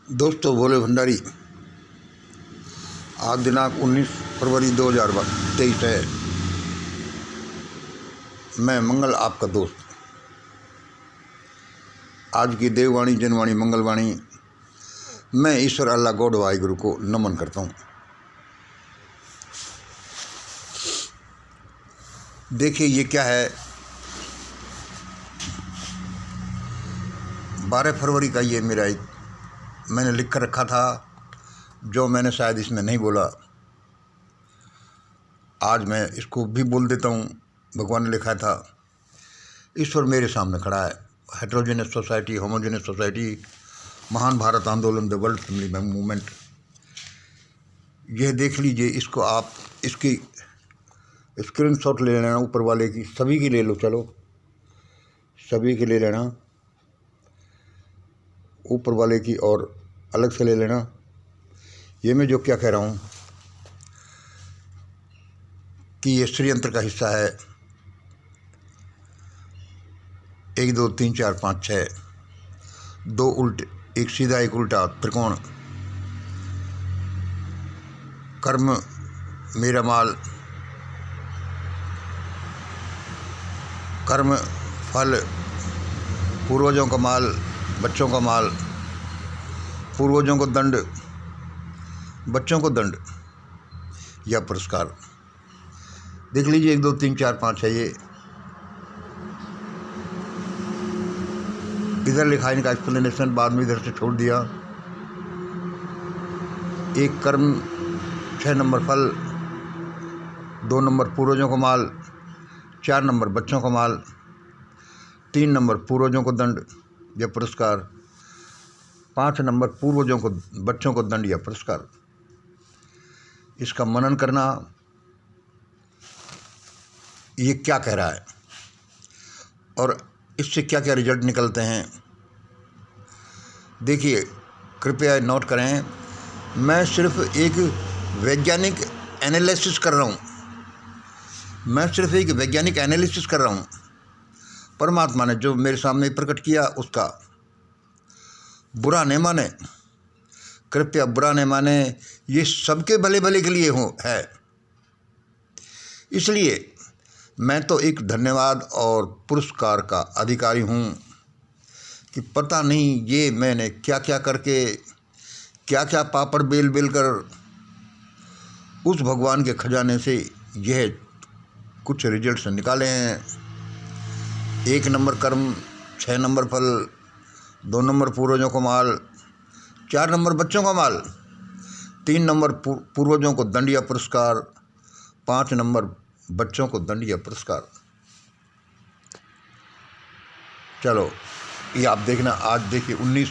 दोस्तों, भोले भंडारी। आज दिनांक 19 फरवरी 2023 है। मैं मंगल, आपका दोस्त। आज की देववाणी, जनवाणी, मंगलवाणी मैं ईश्वर अल्लाह गॉड वाहिगुरु को नमन करता हूँ। देखिए, ये क्या है। 12 फरवरी का ये मेरा एक मैंने लिख कर रखा था, जो मैंने शायद इसमें नहीं बोला। आज मैं इसको भी बोल देता हूँ। भगवान ने लिखा था, ईश्वर मेरे सामने खड़ा है। हेट्रोजेनियस सोसाइटी, होमोजेनियस सोसाइटी, महान भारत आंदोलन, द वर्ल्ड फैमिली मूवमेंट। यह देख लीजिए, इसको आप इसकी स्क्रीनशॉट ले लेना ऊपर वाले की, सभी की ले लो। चलो, सभी की ले लेना, ऊपर वाले की और अलग से ले लेना। ये मैं जो क्या कह रहा हूँ कि ये षड्यंत्र का हिस्सा है। 1 2 3 4 5 6 2 उल्टे, एक सीधा एक उल्टा त्रिकोण। कर्म मेरा माल, कर्म फल पूर्वजों का माल, बच्चों का माल। पूर्वजों को दंड, बच्चों को दंड या पुरस्कार। देख लीजिए, 1 2 3 4 5 है। ये इधर लिखा है इनका एक्सप्लेनेशन, बाद में इधर से छोड़ दिया। 1 कर्म, 6 नंबर फल, 2 नंबर पूर्वजों का माल, 4 नंबर बच्चों का माल, 3 नंबर पूर्वजों को दंड या पुरस्कार, 5 नंबर पूर्वजों को, बच्चों को दंड या पुरस्कार। इसका मनन करना, ये क्या कह रहा है और इससे क्या क्या रिजल्ट निकलते हैं। देखिए, कृपया नोट करें। मैं सिर्फ एक वैज्ञानिक एनालिसिस कर रहा हूँ। मैं सिर्फ एक वैज्ञानिक एनालिसिस कर रहा हूँ। परमात्मा ने जो मेरे सामने प्रकट किया, उसका बुरा नहीं माने, कृपया बुरा नहीं माने। ये सबके भले भले के लिए है। इसलिए मैं तो एक धन्यवाद और पुरस्कार का अधिकारी हूँ कि पता नहीं ये मैंने क्या क्या करके, क्या क्या पापड़ बेल बेल कर उस भगवान के खजाने से यह कुछ रिजल्ट्स निकाले हैं। 1 नंबर कर्म, 6 नंबर फल, 2 नंबर पूर्वजों को माल, 4 नंबर बच्चों का माल, 3 नंबर पूर्वजों को दंड या पुरस्कार, 5 नंबर बच्चों को दंड या पुरस्कार। चलो, ये आप देखना। आज देखिए, 19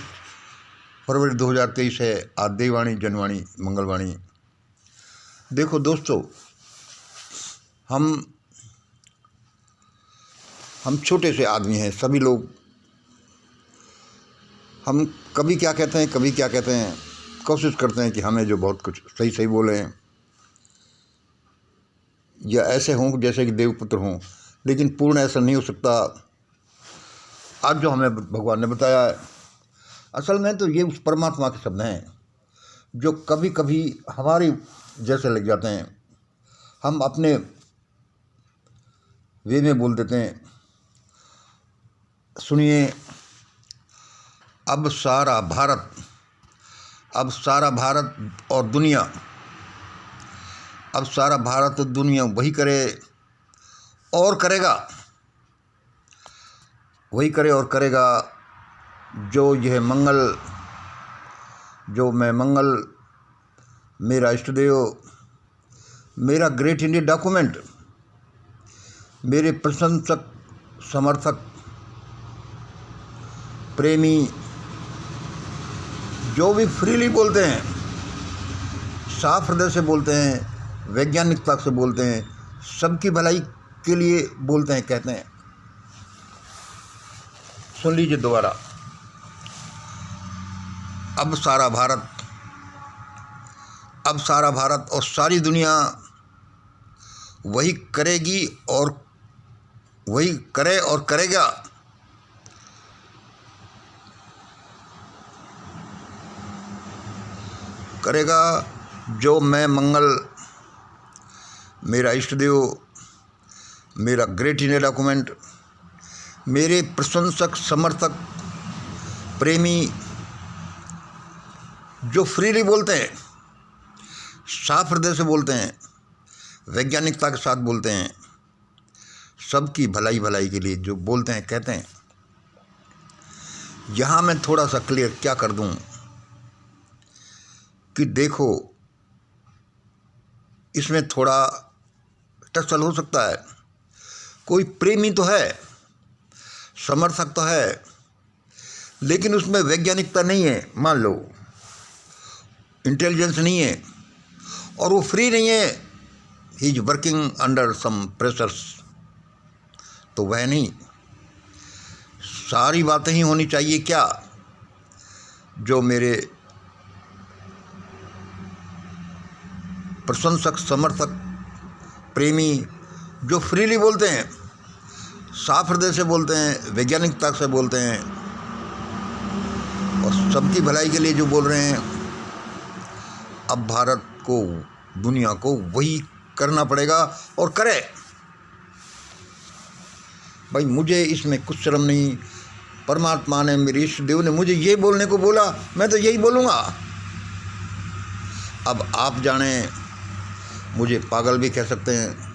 फरवरी 2023 है। आज देववाणी, जनवाणी, मंगलवाणी। देखो दोस्तों, हम छोटे से आदमी हैं सभी लोग। हम कभी क्या कहते हैं, कभी क्या कहते हैं। कोशिश करते हैं कि हमें जो बहुत कुछ सही सही बोलें या ऐसे हों जैसे कि देवपुत्र हों, लेकिन पूर्ण ऐसा नहीं हो सकता। आज जो हमें भगवान ने बताया है, असल में तो ये उस परमात्मा के शब्द हैं जो कभी कभी हमारे जैसे लग जाते हैं। हम अपने वे में बोल देते हैं। सुनिए, अब सारा भारत और दुनिया, अब सारा भारत और दुनिया वही करे और करेगा, वही करे और करेगा जो यह मंगल, जो मैं मंगल, मेरा इष्टदेव, मेरा ग्रेट इंडिया डॉक्यूमेंट, मेरे प्रशंसक, समर्थक, प्रेमी, जो भी फ्रीली बोलते हैं, साफ हृदय से बोलते हैं, वैज्ञानिकता से बोलते हैं, सबकी भलाई के लिए बोलते हैं, कहते हैं। सुन लीजिए दोबारा। अब सारा भारत और सारी दुनिया वही करेगी और वही करे और करेगा करेगा जो मैं मंगल, मेरा इष्ट देव, मेरा ग्रेट इंडिया डॉक्यूमेंट, मेरे प्रशंसक, समर्थक, प्रेमी जो फ्रीली बोलते हैं, साफ हृदय से बोलते हैं, वैज्ञानिकता के साथ बोलते हैं, सबकी भलाई भलाई के लिए जो बोलते हैं, कहते हैं। यहाँ मैं थोड़ा सा क्लियर क्या कर दूं कि देखो, इसमें थोड़ा टसल हो सकता है। कोई प्रेमी तो है, समर्थक तो है, लेकिन उसमें वैज्ञानिकता नहीं है, मान लो इंटेलिजेंस नहीं है, और वो फ्री नहीं है, he is working under some pressures, तो वह नहीं। सारी बातें ही होनी चाहिए क्या जो मेरे प्रशंसक, समर्थक, प्रेमी जो फ्रीली बोलते हैं, साफ हृदय से बोलते हैं, वैज्ञानिकता से बोलते हैं, और सबकी भलाई के लिए जो बोल रहे हैं, अब भारत को, दुनिया को वही करना पड़ेगा और करे। भाई मुझे इसमें कुछ शर्म नहीं। परमात्मा ने, मेरे इष्ट देव ने मुझे ये बोलने को बोला, मैं तो यही बोलूँगा। अब आप जाने, मुझे पागल भी कह सकते हैं,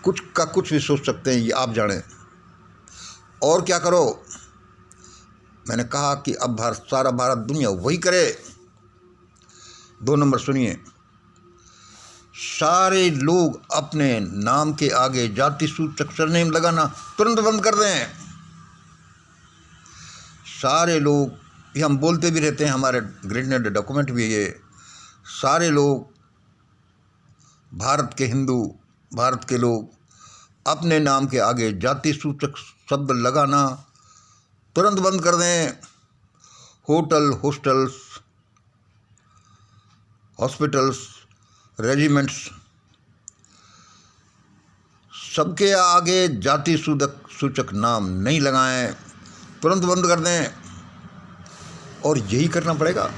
कुछ का कुछ भी सोच सकते हैं, ये आप जाने। और क्या करो, मैंने कहा कि अब भारत, सारा भारत, दुनिया वही करे। 2 नंबर सुनिए, सारे लोग अपने नाम के आगे जाति सूचक सरनेम लगाना तुरंत बंद कर दें। सारे लोग, ये हम बोलते भी रहते हैं, हमारे ग्रेट इंडिया डॉक्यूमेंट भी है, सारे लोग, भारत के हिंदू, भारत के लोग अपने नाम के आगे जाति सूचक शब्द लगाना तुरंत बंद कर दें। होटल, हॉस्टल्स, हॉस्पिटल्स, रेजिमेंट्स, सबके आगे जाति सूचक नाम नहीं लगाएं, तुरंत बंद कर दें। और यही करना पड़ेगा,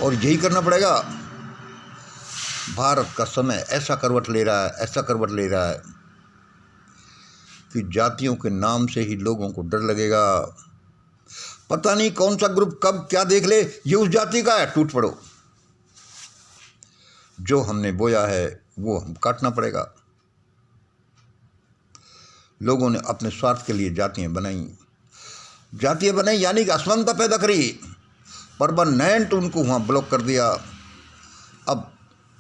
और यही करना पड़ेगा। भारत का समय ऐसा करवट ले रहा है, ऐसा करवट ले रहा है कि जातियों के नाम से ही लोगों को डर लगेगा। पता नहीं कौन सा ग्रुप कब क्या देख ले, ये उस जाति का है, टूट पड़ो। जो हमने बोया है वो हम काटना पड़ेगा। लोगों ने अपने स्वार्थ के लिए जातियां बनाई, यानी कि असमानता पैदा करी, परमानेंट उनको वहाँ ब्लॉक कर दिया। अब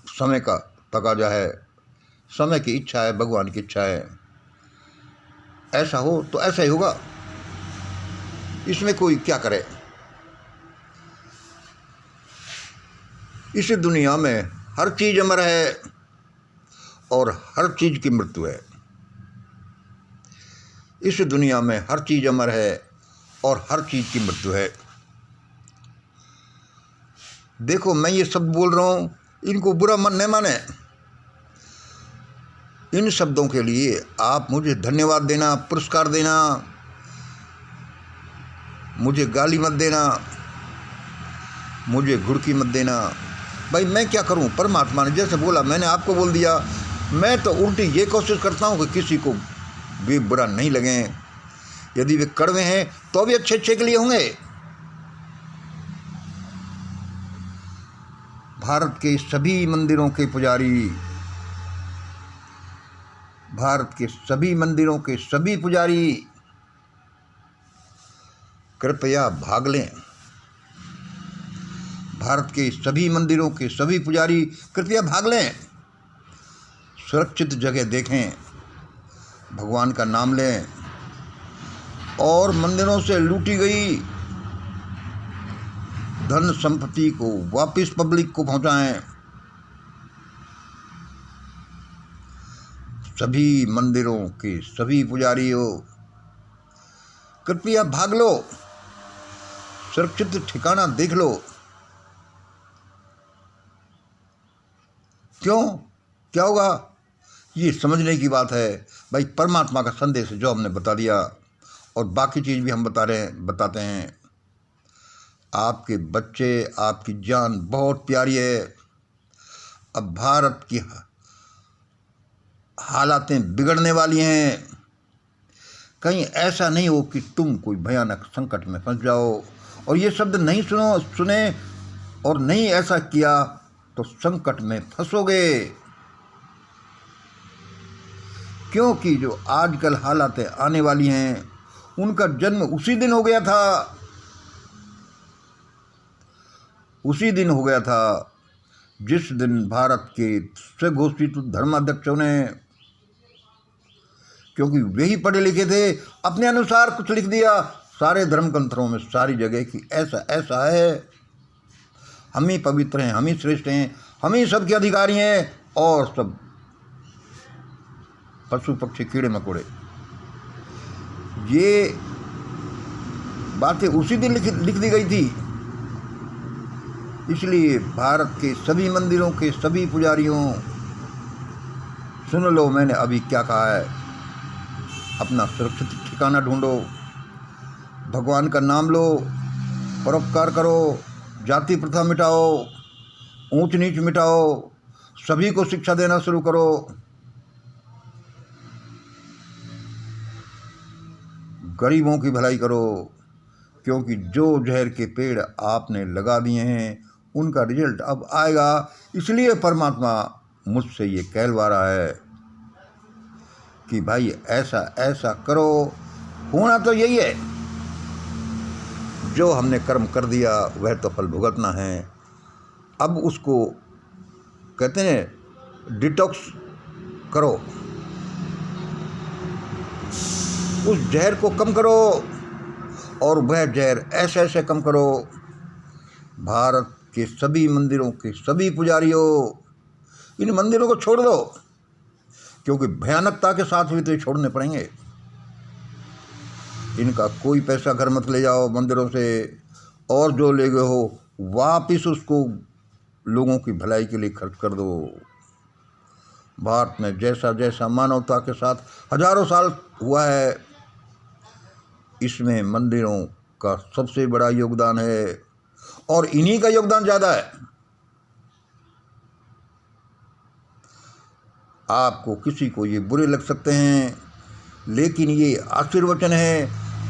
समय का तकाजा है, समय की इच्छा है, भगवान की इच्छा है, ऐसा हो तो ऐसा ही होगा, इसमें कोई क्या करे। इस दुनिया में हर चीज़ अमर है और हर चीज़ की मृत्यु है। इस दुनिया में हर चीज़ अमर है और हर चीज़ की मृत्यु है। देखो, मैं ये सब बोल रहा हूँ, इनको बुरा मन न माने। इन शब्दों के लिए आप मुझे धन्यवाद देना, पुरस्कार देना, मुझे गाली मत देना, मुझे घुड़की मत देना। भाई मैं क्या करूं, परमात्मा ने जैसे बोला मैंने आपको बोल दिया। मैं तो उल्टी ये कोशिश करता हूं कि किसी को भी बुरा नहीं लगे। यदि वे कड़वे हैं तो भी अच्छे अच्छे के लिए होंगे। भारत के सभी मंदिरों के पुजारी, भारत के सभी मंदिरों के सभी पुजारी कृपया भाग लें। भारत के सभी मंदिरों के सभी पुजारी कृपया भाग लें, सुरक्षित जगह देखें, भगवान का नाम लें और मंदिरों से लूटी गई धन संपत्ति को वापस पब्लिक को पहुंचाएं। सभी मंदिरों के सभी पुजारियों कृपया भाग लो, सुरक्षित ठिकाना देख लो। क्यों, क्या होगा, ये समझने की बात है। भाई परमात्मा का संदेश जो हमने बता दिया और बाकी चीज़ भी हम बताते हैं। आपके बच्चे, आपकी जान बहुत प्यारी है। अब भारत की हालातें बिगड़ने वाली हैं। कहीं ऐसा नहीं हो कि तुम कोई भयानक संकट में फंस जाओ। और ये शब्द नहीं सुने और नहीं ऐसा किया तो संकट में फंसोगे। क्योंकि जो आजकल हालातें आने वाली हैं उनका जन्म उसी दिन हो गया था, उसी दिन हो गया था जिस दिन भारत के स्वघोषित धर्माध्यक्षों ने, क्योंकि वही पढ़े लिखे थे, अपने अनुसार कुछ लिख दिया सारे धर्म ग्रंथों में, सारी जगह कि ऐसा ऐसा है, हम ही पवित्र हैं, हम ही श्रेष्ठ हैं, हम ही सबके अधिकारी हैं, और सब पशु पक्षी कीड़े मकोड़े। ये बातें उसी दिन लिख दी गई थी। इसलिए भारत के सभी मंदिरों के सभी पुजारियों, सुन लो मैंने अभी क्या कहा है। अपना सुरक्षित ठिकाना ढूंढो, भगवान का नाम लो, परोपकार करो, जाति प्रथा मिटाओ, ऊंच नीच मिटाओ, सभी को शिक्षा देना शुरू करो। गरीबों की भलाई करो, क्योंकि जो जहर के पेड़ आपने लगा दिए हैं उनका रिजल्ट अब आएगा। इसलिए परमात्मा मुझसे ये कहलवा रहा है कि भाई ऐसा ऐसा करो। होना तो यही है, जो हमने कर्म कर दिया वह तो फल भुगतना है। अब उसको कहते हैं डिटॉक्स करो, उस जहर को कम करो, और वह जहर ऐसे ऐसे कम करो। भारत के सभी मंदिरों के सभी पुजारियों, इन मंदिरों को छोड़ दो, क्योंकि भयानकता के साथ भी तो ये छोड़ने पड़ेंगे। इनका कोई पैसा घर मत ले जाओ मंदिरों से, और जो ले गए हो वापिस उसको लोगों की भलाई के लिए खर्च कर दो। भारत में जैसा जैसा मानवता के साथ हजारों साल हुआ है, इसमें मंदिरों का सबसे बड़ा योगदान है, और इन्हीं का योगदान ज़्यादा है। आपको किसी को ये बुरे लग सकते हैं, लेकिन ये आशीर्वचन है,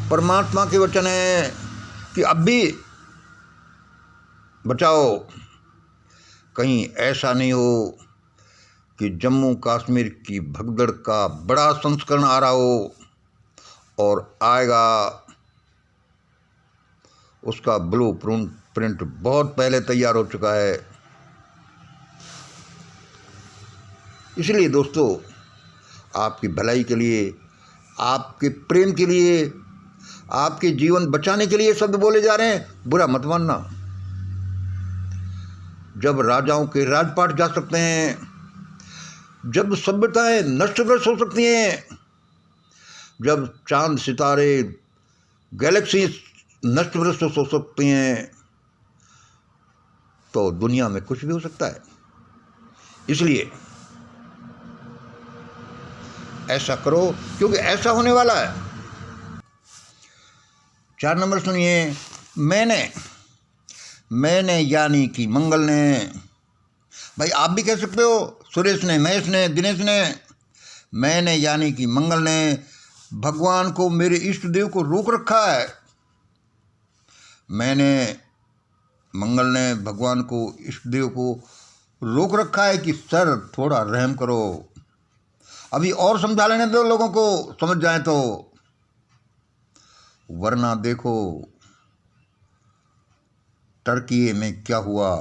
परमात्मा के वचन है कि अब भी बचाओ। कहीं ऐसा नहीं हो कि जम्मू कश्मीर की भगदड़ का बड़ा संस्करण आ रहा हो, और आएगा, उसका ब्लू प्रिंट बहुत पहले तैयार हो चुका है। इसलिए दोस्तों, आपकी भलाई के लिए, आपके प्रेम के लिए, आपके जीवन बचाने के लिए शब्द बोले जा रहे हैं, बुरा मत मानना। जब राजाओं के राजपाट जा सकते हैं, जब सभ्यताएं नष्ट भ्रष्ट हो सकती हैं, जब चांद सितारे गैलेक्सी नष्ट भ्रष्ट हो सकती हैं, तो दुनिया में कुछ भी हो सकता है। इसलिए ऐसा करो, क्योंकि ऐसा होने वाला है। 4 नंबर सुनिए। मैंने यानी कि मंगल ने, भाई आप भी कह सकते हो, सुरेश ने, महेश ने, दिनेश ने, मैंने यानी कि मंगल ने भगवान को, मेरे इष्ट देव को रोक रखा है। मंगल ने भगवान को, इष्ट देव को रोक रखा है कि सर थोड़ा रहम करो, अभी और समझा लेने दो, लोगों को समझ जाए तो, वरना देखो टर्की में क्या हुआ,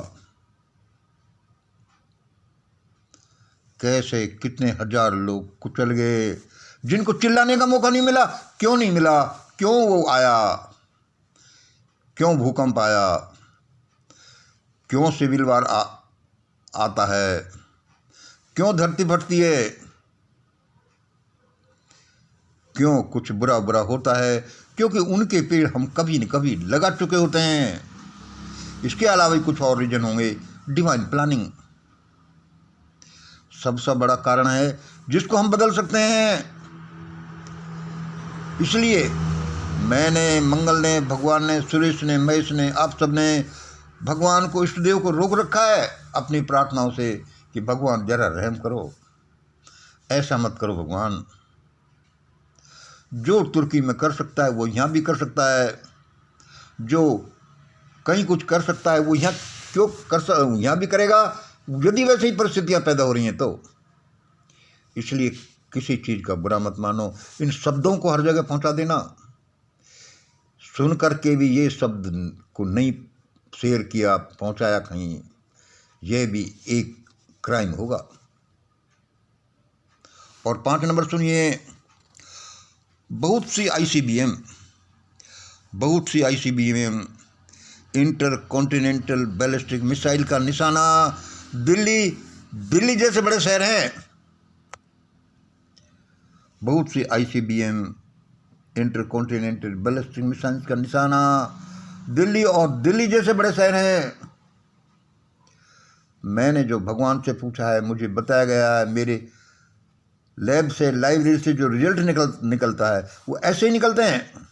कैसे कितने हजार लोग कुचल गए, जिनको चिल्लाने का मौका नहीं मिला। क्यों नहीं मिला? क्यों वो आया? क्यों भूकंप आया? क्यों सिविल वार आता है? क्यों धरती फटती है? क्यों कुछ बुरा बुरा होता है? क्योंकि उनके पेड़ हम कभी न कभी लगा चुके होते हैं। इसके अलावा कुछ और रीजन होंगे। डिवाइन प्लानिंग सबसे बड़ा कारण है जिसको हम बदल सकते हैं। इसलिए मैंने, मंगल ने, भगवान ने, सुरेश ने, महेश ने, आप सब ने भगवान को, इष्ट देव को रोक रखा है अपनी प्रार्थनाओं से कि भगवान जरा रहम करो, ऐसा मत करो भगवान। जो तुर्की में कर सकता है वो यहाँ भी कर सकता है, जो कहीं कुछ कर सकता है वो यहाँ क्यों यहाँ भी करेगा, यदि वैसे ही परिस्थितियाँ पैदा हो रही हैं तो। इसलिए किसी चीज़ का बुरा मत मानो। इन शब्दों को हर जगह पहुँचा देना, सुन करके भी ये शब्द को नहीं शेयर किया, पहुँचाया कहीं, यह भी एक क्राइम होगा। और 5 नंबर सुनिए, बहुत सी आईसीबीएम इंटरकॉन्टिनेंटल बैलिस्टिक मिसाइल का निशाना दिल्ली जैसे बड़े शहर हैं। बहुत सी आईसीबीएम इंटरकॉन्टिनेंटल बैलिस्टिक मिसाइल का निशाना दिल्ली और दिल्ली जैसे बड़े शहर हैं। मैंने जो भगवान से पूछा है, मुझे बताया गया है, मेरे लैब से, लाइब्रेरी से जो रिजल्ट निकलता है वो ऐसे ही निकलते हैं।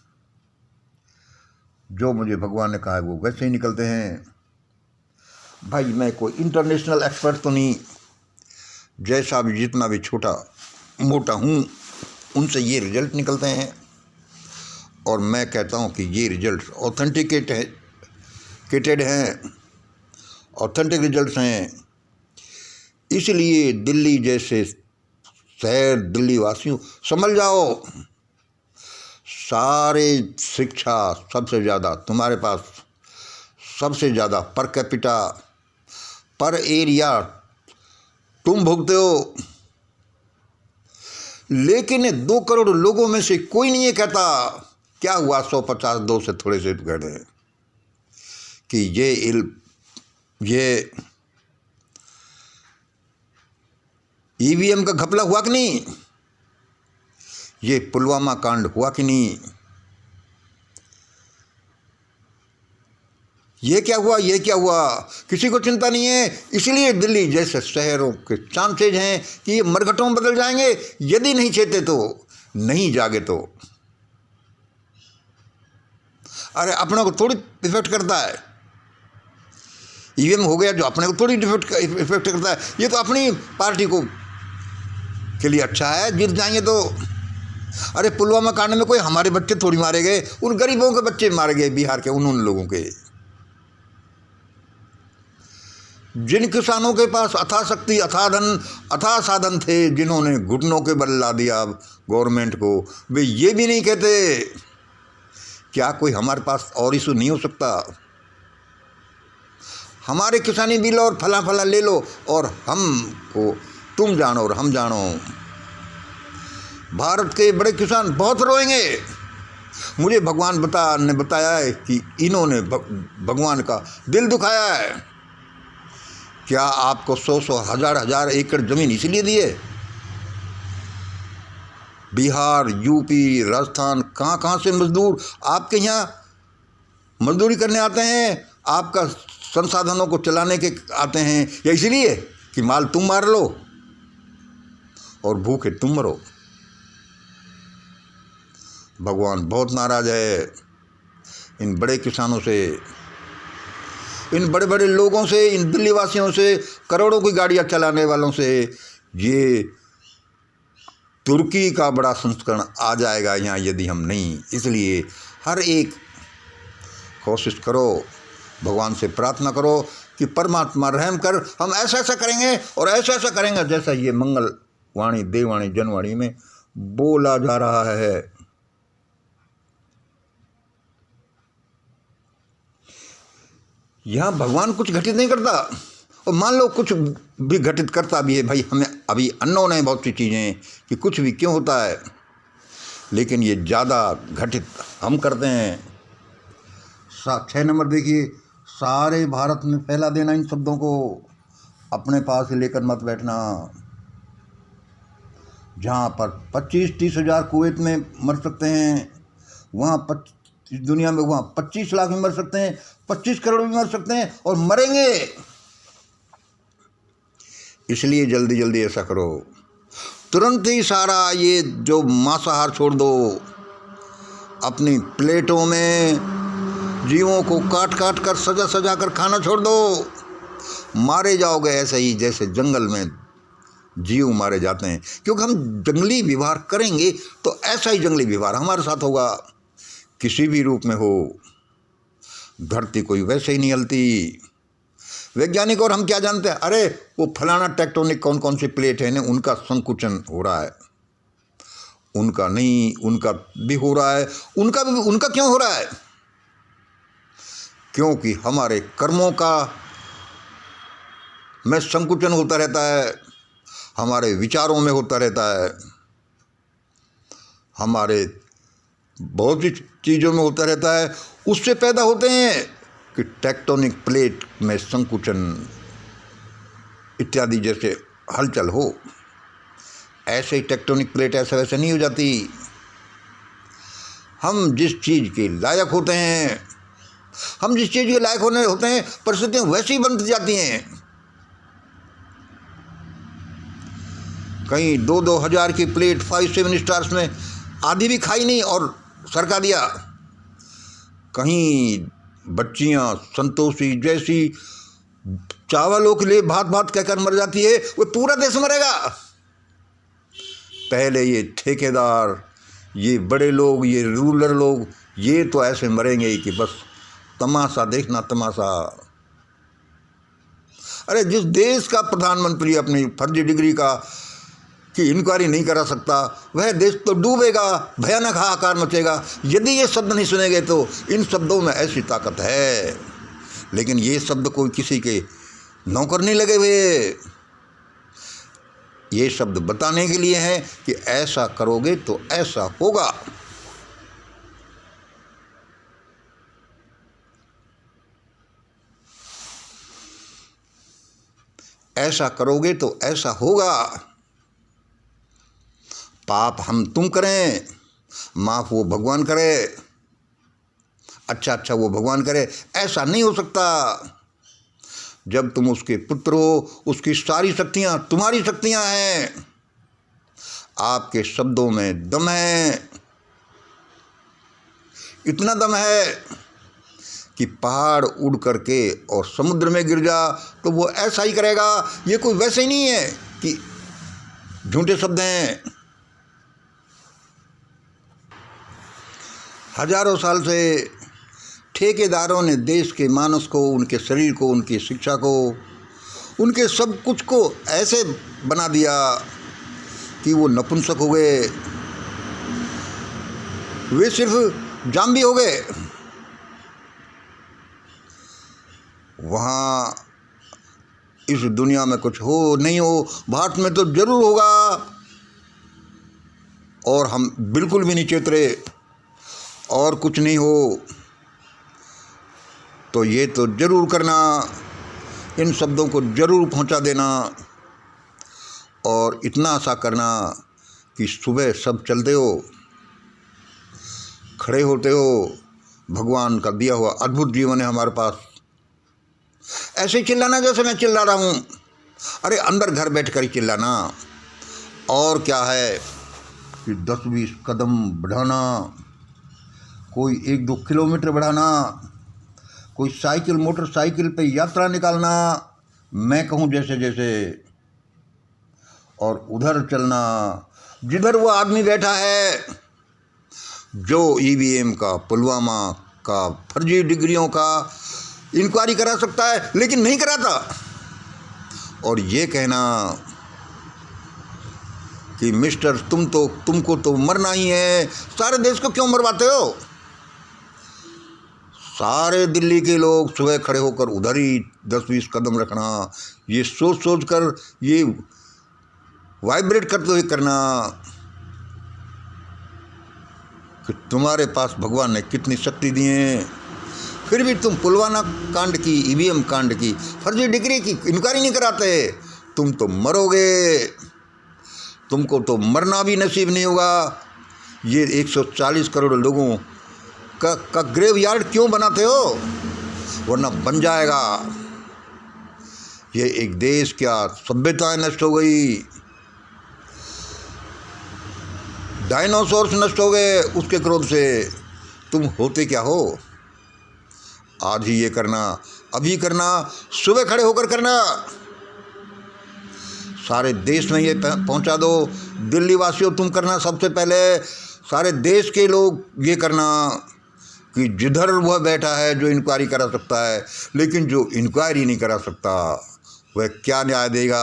जो मुझे भगवान ने कहा है वो वैसे ही निकलते हैं। भाई मैं कोई इंटरनेशनल एक्सपर्ट तो नहीं, जैसा भी जितना भी छोटा मोटा हूँ उनसे ये रिजल्ट निकलते हैं। और मैं कहता हूँ कि ये रिजल्ट ऑथेंटिक रिजल्ट्स हैं। इसलिए दिल्ली जैसे शहर, दिल्ली वासियों समझ जाओ, सारे शिक्षा सबसे ज़्यादा तुम्हारे पास, सबसे ज़्यादा पर कैपिटा, पर एरिया तुम भुगते हो। लेकिन 2 करोड़ लोगों में से कोई नहीं ये कहता क्या हुआ 150 2 से थोड़े से कह रहे हैं कि ये ईवीएम का घपला हुआ कि नहीं, ये पुलवामा कांड हुआ कि नहीं, ये क्या हुआ, किसी को चिंता नहीं है। इसलिए दिल्ली जैसे शहरों के चांसेज हैं कि ये मरघटों में बदल जाएंगे, यदि नहीं चेते तो, नहीं जागे तो। अरे अपने को थोड़ी इफेक्ट करता है, ईवीएम हो गया जो अपने को थोड़ी इफेक्ट करता है, ये तो अपनी पार्टी को के लिए अच्छा है, जीत जाएंगे तो। अरे पुलवामा कांड में कोई हमारे बच्चे थोड़ी मारे गए, उन गरीबों के बच्चे मारे गए, बिहार के उन लोगों के। जिन किसानों के पास अथाह शक्ति, अथाह धन, अथाह साधन थे, जिन्होंने घुटनों के बल ला दिया गवर्नमेंट को, वे ये भी नहीं कहते क्या कोई हमारे पास और इशू नहीं हो सकता, हमारे किसानी बिल और फला ले लो और हमको तुम जानो और हम जानो। भारत के बड़े किसान बहुत रोएंगे। मुझे भगवान ने बताया है कि इन्होंने भगवान का दिल दुखाया है। क्या आपको 100 हजार एकड़ जमीन इसलिए दिए? बिहार, यूपी, राजस्थान, कहाँ से मजदूर आपके यहाँ मजदूरी करने आते हैं, आपका संसाधनों को चलाने के आते हैं, या इसलिए कि माल तुम मार लो और भूखे तुम मरो? भगवान बहुत नाराज है इन बड़े किसानों से, इन बड़े बड़े लोगों से, इन दिल्ली वासियों से, करोड़ों की गाड़ियां चलाने वालों से। ये तुर्की का बड़ा संस्करण आ जाएगा यहाँ यदि हम नहीं। इसलिए हर एक कोशिश करो, भगवान से प्रार्थना करो कि परमात्मा रहम कर, हम ऐसा करेंगे और ऐसा करेंगे जैसा ये मंगल वाणी, देववाणी, जनवाणी में बोला जा रहा है। यहाँ भगवान कुछ घटित नहीं करता, और मान लो कुछ भी घटित करता भी है, भाई हमें अभी अननोन है बहुत सी चीज़ें कि कुछ भी क्यों होता है, लेकिन ये ज़्यादा घटित हम करते हैं। 6 नंबर देखिए, सारे भारत में फैला देना इन शब्दों को, अपने पास लेकर मत बैठना। जहाँ पर 25-30 हज़ार कुवैत में मर सकते हैं, वहाँ दुनिया में वहाँ 25 लाख में मर सकते हैं, 25 करोड़ में मर सकते हैं, और मरेंगे। इसलिए जल्दी जल्दी ऐसा करो, तुरंत ही सारा ये जो मांसाहार छोड़ दो, अपनी प्लेटों में जीवों को काट काट कर सजा सजा कर खाना छोड़ दो। मारे जाओगे ऐसे ही जैसे जंगल में जीव मारे जाते हैं, क्योंकि हम जंगली व्यवहार करेंगे तो ऐसा ही जंगली व्यवहार हमारे साथ होगा, किसी भी रूप में हो। धरती कोई वैसे ही नहीं हिलती। वैज्ञानिक और हम क्या जानते हैं, अरे वो फलाना टेक्टोनिक कौन कौन सी प्लेट है ना, उनका संकुचन हो रहा है, उनका नहीं, उनका भी हो रहा है। उनका क्यों हो रहा है? क्योंकि हमारे कर्मों का में संकुचन होता रहता है, हमारे विचारों में होता रहता है, हमारे बहुत सी चीज़ों में होता रहता है। उससे पैदा होते हैं कि टेक्टोनिक प्लेट में संकुचन इत्यादि जैसे हलचल हो। ऐसे ही टेक्टोनिक प्लेट ऐसे वैसे नहीं हो जाती। हम जिस चीज़ के लायक होते हैं, हम जिस चीज़ के लायक होते हैं, परिस्थितियाँ वैसी बनती जाती हैं। कहीं 2-2 हज़ार की प्लेट 5-7 स्टार्स में आधी भी खाई नहीं और सरका दिया। कहीं बच्चियां संतोषी जैसी चावलों के लिए भात भात कहकर मर जाती है, वो पूरा देश मरेगा। पहले ये ठेकेदार, ये बड़े लोग, ये रूलर लोग, ये तो ऐसे मरेंगे कि बस तमाशा देखना, तमाशा। अरे जिस देश का प्रधानमंत्री अपनी फर्जी डिग्री का की इंक्वायरी नहीं करा सकता, वह देश तो डूबेगा, भयानक हाहाकार मचेगा। यदि ये शब्द नहीं सुनेंगे तो इन शब्दों में ऐसी ताकत है, लेकिन ये शब्द कोई किसी के नौकर नहीं लगे हुए। ये शब्द बताने के लिए हैं कि ऐसा करोगे तो ऐसा होगा। ऐसा करोगे तो ऐसा होगा। पाप हम तुम करें, माफ वो भगवान करे, अच्छा वो भगवान करे, ऐसा नहीं हो सकता। जब तुम उसके पुत्र हो, उसकी सारी शक्तियां तुम्हारी शक्तियां हैं। आपके शब्दों में दम है, इतना दम है कि पहाड़ उड़ करके और समुद्र में गिर जा तो वो ऐसा ही करेगा। ये कोई वैसे ही नहीं है कि झूठे शब्द हैं। हजारों साल से ठेकेदारों ने देश के मानस को, उनके शरीर को, उनकी शिक्षा को, उनके सब कुछ को ऐसे बना दिया कि वो नपुंसक हो गए, वे सिर्फ जाम्बी हो गए। वहाँ इस दुनिया में कुछ हो नहीं हो, भारत में तो जरूर होगा, और हम बिल्कुल भी नहीं चेतरे और कुछ नहीं हो तो ये तो जरूर करना, इन शब्दों को जरूर पहुंचा देना, और इतना सा करना कि सुबह सब चलते हो, खड़े होते हो, भगवान का दिया हुआ अद्भुत जीवन है हमारे पास। ऐसे चिल्लाना जैसे मैं चिल्ला रहा हूँ, अरे अंदर घर बैठ कर ही चिल्लाना। और क्या है कि 10-20 कदम बढ़ाना, कोई 1-2 किलोमीटर बढ़ाना, कोई साइकिल मोटरसाइकिल पे यात्रा निकालना, मैं कहूँ जैसे जैसे, और उधर चलना जिधर वो आदमी बैठा है जो ईवीएम का, पुलवामा का, फर्जी डिग्रियों का इंक्वायरी करा सकता है लेकिन नहीं कराता, और ये कहना कि मिस्टर तुमको तो मरना ही है, सारे देश को क्यों मरवाते हो? सारे दिल्ली के लोग सुबह खड़े होकर उधर ही 10-20 कदम रखना, ये सोच सोच कर, ये वाइब्रेट करते हुए करना कि तुम्हारे पास भगवान ने कितनी शक्ति दी है, फिर भी तुम पुलवामा कांड की, ईवीएम कांड की, फर्जी डिग्री की इंक्वायरी नहीं कराते। तुम तो मरोगे, तुमको तो मरना भी नसीब नहीं होगा। ये 140 करोड़ लोगों का ग्रेव यार्ड क्यों बनाते हो? वरना बन जाएगा। ये एक देश क्या, सभ्यताएं नष्ट हो गई, डायनासोर्स नष्ट हो गए उसके क्रोध से, तुम होते क्या हो? आज ही ये करना, अभी करना, सुबह खड़े होकर करना। सारे देश में ये पहुंचा दो। दिल्ली वासियों, तुम करना सबसे पहले, सारे देश के लोग ये करना कि जिधर वह बैठा है जो इंक्वायरी करा सकता है, लेकिन जो इंक्वायरी नहीं करा सकता वह क्या न्याय देगा?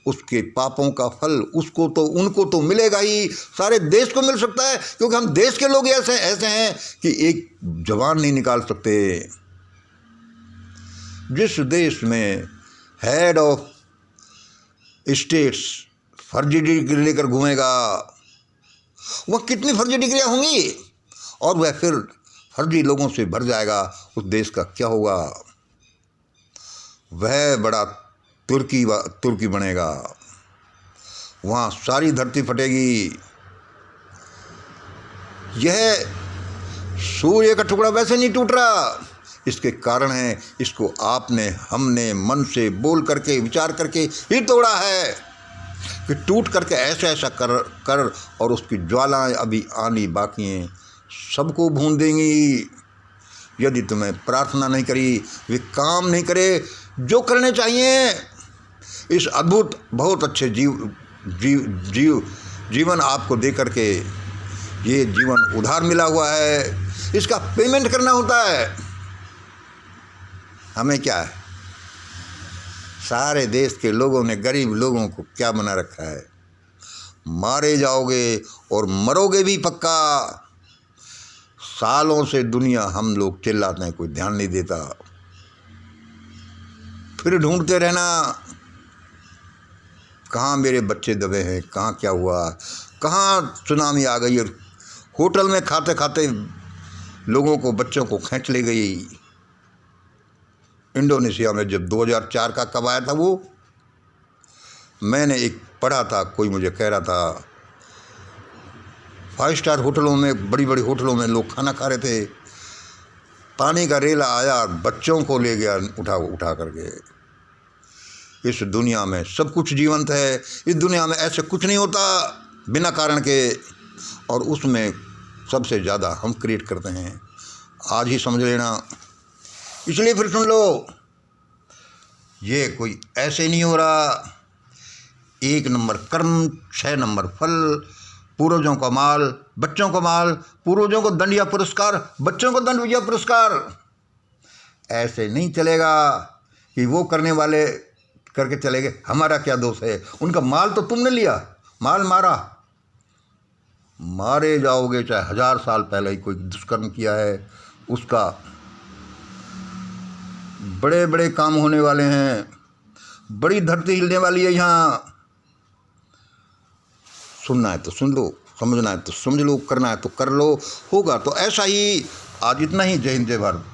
उसके पापों का फल उनको तो मिलेगा ही, सारे देश को मिल सकता है, क्योंकि हम देश के लोग ऐसे हैं कि एक जवान नहीं निकाल सकते। जिस देश में हेड ऑफ स्टेट्स फर्जी डिग्री लेकर घूमेगा, वह कितनी फर्जी डिग्रियां होंगी और वह फिर फर्जी लोगों से भर जाएगा, उस देश का क्या होगा? वह बड़ा तुर्की बनेगा, वहाँ सारी धरती फटेगी। यह सूर्य का टुकड़ा वैसे नहीं टूट रहा, इसके कारण है, इसको हमने मन से बोल करके विचार करके ही तोड़ा है कि टूट करके ऐसा कर और उसकी ज्वालाएं अभी आनी बाकी हैं, सबको भून देंगी। यदि तुम्हें प्रार्थना नहीं करी, वे काम नहीं करे जो करने चाहिए, इस अद्भुत बहुत अच्छे जीवन आपको दे करके, ये जीवन उधार मिला हुआ है, इसका पेमेंट करना होता है। हमें क्या है? सारे देश के लोगों ने गरीब लोगों को क्या बना रखा है? मारे जाओगे और मरोगे भी पक्का। सालों से दुनिया हम लोग चिल्लाते हैं, कोई ध्यान नहीं देता। फिर ढूंढते रहना, कहाँ मेरे बच्चे दबे हैं, कहाँ क्या हुआ, कहाँ सुनामी आ गई और होटल में खाते खाते लोगों को, बच्चों को खींच ले गई। इंडोनेशिया में जब 2004 का कब आया था वो, मैंने एक पढ़ा था, कोई मुझे कह रहा था 5 स्टार होटलों में, बड़ी बड़ी होटलों में लोग खाना खा रहे थे, पानी का रेला आया, बच्चों को ले गया उठा करके। इस दुनिया में सब कुछ जीवंत है, इस दुनिया में ऐसे कुछ नहीं होता बिना कारण के, और उसमें सबसे ज़्यादा हम क्रिएट करते हैं। आज ही समझ लेना। इसलिए फिर सुन लो, ये कोई ऐसे नहीं हो रहा। 1 नंबर कर्म, 6 नंबर फल, पूर्वजों का माल, बच्चों का माल, पूर्वजों को दंड या पुरस्कार, बच्चों को दंड या पुरस्कार। ऐसे नहीं चलेगा कि वो करने वाले करके चले गए, हमारा क्या दोष है? उनका माल तो तुमने लिया, माल मारा, मारे जाओगे। चाहे 1000 साल पहले ही कोई दुष्कर्म किया है, उसका बड़े बड़े काम होने वाले हैं, बड़ी धरती हिलने वाली है यहाँ। सुनना है तो सुन लो, समझना है तो समझ लो, करना है तो कर लो, होगा तो ऐसा ही। आज इतना ही। जय हिंद, जय भारत।